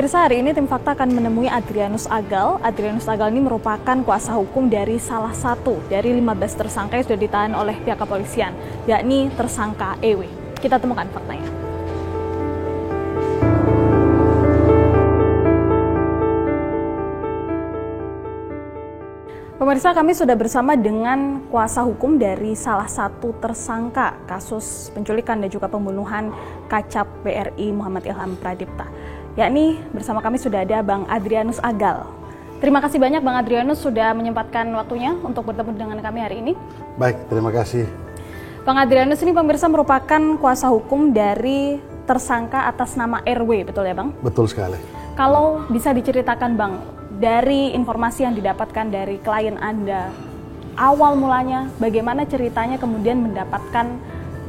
Pemirsa, hari ini tim Fakta akan menemui Adrianus Agal. Adrianus Agal ini merupakan kuasa hukum dari salah satu dari 15 tersangka yang sudah ditahan oleh pihak kepolisian, yakni tersangka EW. Kita temukan faktanya. Pemirsa, kami sudah bersama dengan kuasa hukum dari salah satu tersangka kasus penculikan dan juga pembunuhan Kacap BRI Muhammad Ilham Pradipta. Yakni bersama kami sudah ada Bang Adrianus Agal. Terima kasih banyak Bang Adrianus sudah menyempatkan waktunya untuk bertemu dengan kami hari ini. Baik, terima kasih. Bang Adrianus ini pemirsa merupakan kuasa hukum dari tersangka atas nama RW, betul ya Bang? Betul sekali. Kalau bisa diceritakan Bang, dari informasi yang didapatkan dari klien Anda, awal mulanya bagaimana ceritanya kemudian mendapatkan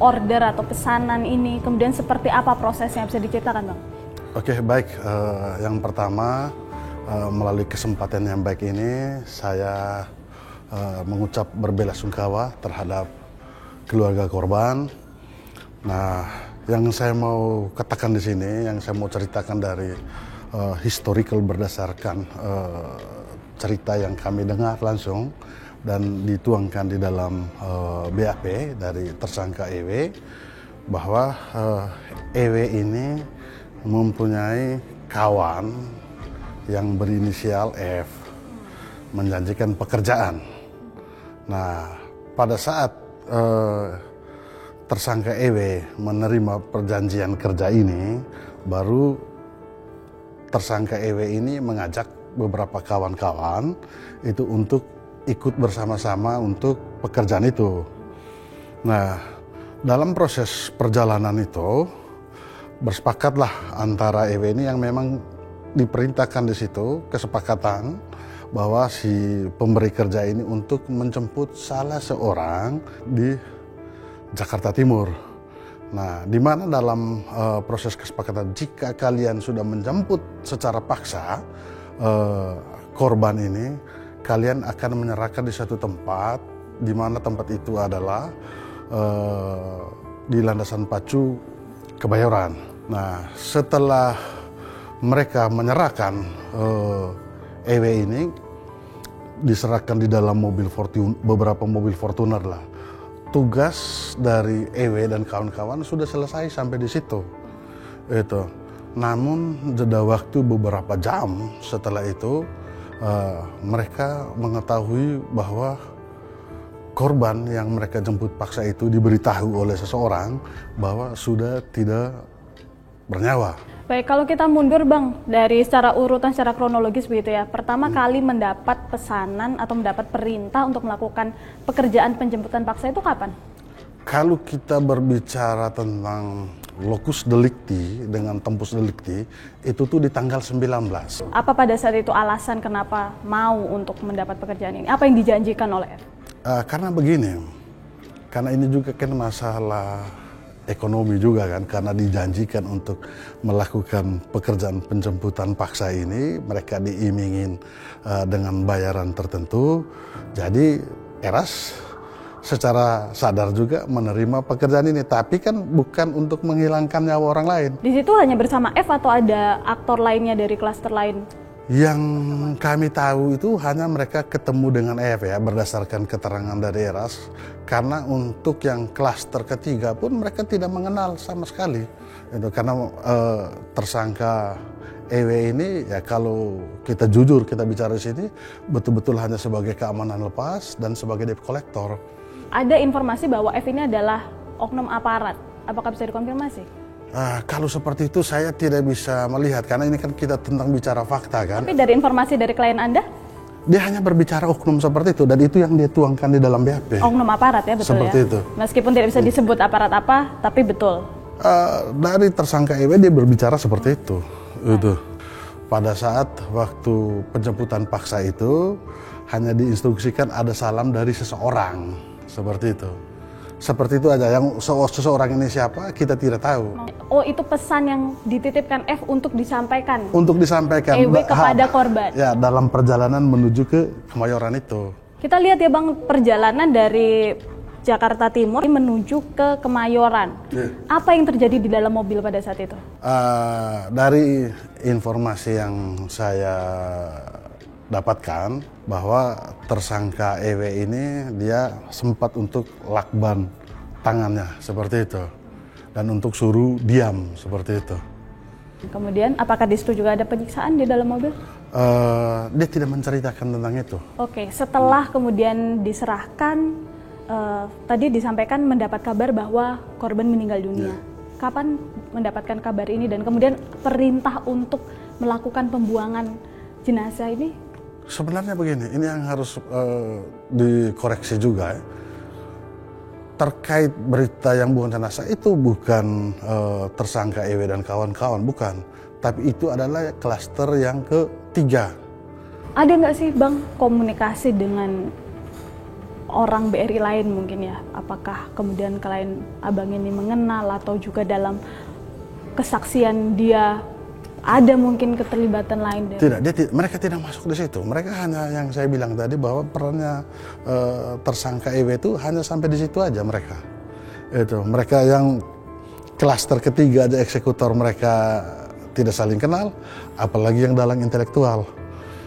order atau pesanan ini, kemudian seperti apa prosesnya, bisa diceritakan Bang? Oke, baik. Yang pertama, melalui kesempatan yang baik ini, saya mengucap berbelasungkawa terhadap keluarga korban. Nah, yang saya mau katakan di sini, yang saya mau ceritakan dari historical berdasarkan cerita yang kami dengar langsung dan dituangkan di dalam BAP dari tersangka EW, bahwa EW ini mempunyai kawan yang berinisial F menjanjikan pekerjaan. Nah, pada saat tersangka EW menerima perjanjian kerja ini, baru tersangka EW ini mengajak beberapa kawan-kawan itu untuk ikut bersama-sama untuk pekerjaan itu. Nah, dalam proses perjalanan itu bersepakatlah antara EW ini yang memang diperintahkan di situ kesepakatan bahwa si pemberi kerja ini untuk menjemput salah seorang di Jakarta Timur. Nah, di mana dalam proses kesepakatan jika kalian sudah menjemput secara paksa korban ini, kalian akan menyerahkan di satu tempat, di mana tempat itu adalah di Landasan Pacu Kebayoran. Nah, setelah mereka menyerahkan EW ini, diserahkan di dalam beberapa mobil Fortuner lah. Tugas dari EW dan kawan-kawan sudah selesai sampai di situ. Itu. Namun jeda waktu beberapa jam setelah itu mereka mengetahui bahwa korban yang mereka jemput paksa itu diberitahu oleh seseorang bahwa sudah tidak bernyawa. Baik, kalau kita mundur Bang, dari secara urutan, secara kronologis begitu ya. Pertama kali mendapat pesanan atau mendapat perintah untuk melakukan pekerjaan penjemputan paksa itu kapan? Kalau kita berbicara tentang locus delicti dengan tempus delicti, itu tuh di tanggal 19. Apa pada saat itu alasan kenapa mau untuk mendapat pekerjaan ini? Apa yang dijanjikan oleh F? Karena begini, karena ini juga kan masalah ekonomi juga kan, karena dijanjikan untuk melakukan pekerjaan penjemputan paksa ini, mereka diimingin dengan bayaran tertentu. Jadi Eras secara sadar juga menerima pekerjaan ini, tapi kan bukan untuk menghilangkan nyawa orang lain. Di situ hanya bersama F atau ada aktor lainnya dari klaster lain? Yang kami tahu itu hanya mereka ketemu dengan F ya, berdasarkan keterangan dari Eras. Karena untuk yang klaster ketiga pun mereka tidak mengenal sama sekali. Itu karena tersangka EW ini ya, kalau kita jujur kita bicara di sini, betul-betul hanya sebagai keamanan lepas dan sebagai debt collector. Ada informasi bahwa F ini adalah oknum aparat. Apakah bisa dikonfirmasi? Kalau seperti itu saya tidak bisa melihat, karena ini kan kita tentang bicara fakta kan. Tapi dari informasi dari klien Anda? Dia hanya berbicara oknum seperti itu, dan itu yang dia tuangkan di dalam BAP. Oknum aparat ya, betul seperti ya? Itu. Meskipun tidak bisa disebut aparat apa, tapi betul? Dari tersangka EW dia berbicara seperti itu. Itu. Pada saat waktu penjemputan paksa itu, hanya diinstruksikan ada salam dari seseorang. Seperti itu. Seperti itu aja, yang seseorang ini siapa kita tidak tahu. Oh, itu pesan yang dititipkan F untuk disampaikan? Untuk disampaikan EW kepada korban? Ya, dalam perjalanan menuju ke Kemayoran itu. Kita lihat ya Bang, perjalanan dari Jakarta Timur menuju ke Kemayoran. Apa yang terjadi di dalam mobil pada saat itu? Dari informasi yang saya dapatkan bahwa tersangka EW ini dia sempat untuk lakban tangannya seperti itu dan untuk suruh diam seperti itu. Kemudian apakah di situ juga ada penyiksaan di dalam mobil? Dia tidak menceritakan tentang itu. Oke, setelah kemudian diserahkan, tadi disampaikan mendapat kabar bahwa korban meninggal dunia. Kapan mendapatkan kabar ini dan kemudian perintah untuk melakukan pembuangan jenazah ini? Sebenarnya begini, ini yang harus dikoreksi juga ya. Terkait berita yang buang jenazah itu bukan tersangka EW dan kawan-kawan, bukan. Tapi itu adalah klaster yang ketiga. Ada nggak sih Bang komunikasi dengan orang BRI lain mungkin ya? Apakah kemudian klien Abang ini mengenal atau juga dalam kesaksian dia ada mungkin keterlibatan lain? Tidak, mereka tidak masuk di situ. Mereka hanya yang saya bilang tadi bahwa perannya tersangka EW itu hanya sampai di situ aja mereka. Itu mereka yang klaster ketiga aja eksekutor mereka tidak saling kenal, apalagi yang dalang intelektual.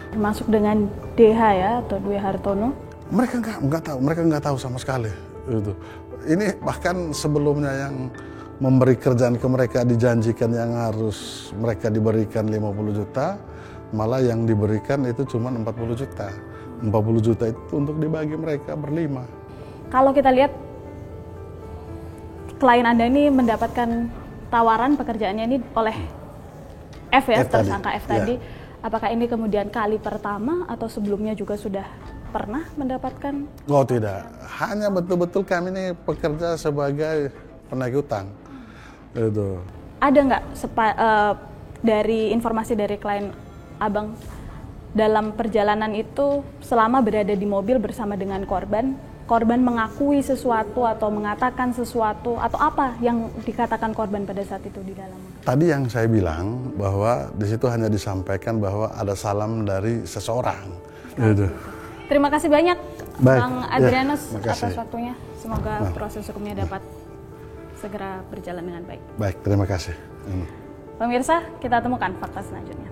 Termasuk dengan DH ya atau Dwi Hartono? Mereka nggak tahu sama sekali. Itu. Ini bahkan sebelumnya yang memberi kerjaan ke mereka dijanjikan yang harus mereka diberikan 50 juta, malah yang diberikan itu cuma 40 juta. 40 juta itu untuk dibagi mereka berlima. Kalau kita lihat klien Anda ini mendapatkan tawaran pekerjaannya ini oleh F ya, tersangka F tadi. Apakah ini kemudian kali pertama atau sebelumnya juga sudah pernah mendapatkan? Oh tidak, hanya betul-betul kami ini bekerja sebagai penagih utang. Itu. Ada nggak dari informasi dari klien Abang dalam perjalanan itu selama berada di mobil bersama dengan korban mengakui sesuatu atau mengatakan sesuatu atau apa yang dikatakan korban pada saat itu di dalam? Tadi yang saya bilang bahwa di situ hanya disampaikan bahwa ada salam dari seseorang. Gitu. Terima kasih banyak Bang Adrianus atas waktunya. Semoga proses hukumnya dapat segera berjalan dengan baik. Baik, terima kasih. Pemirsa, kita temukan fakta selanjutnya.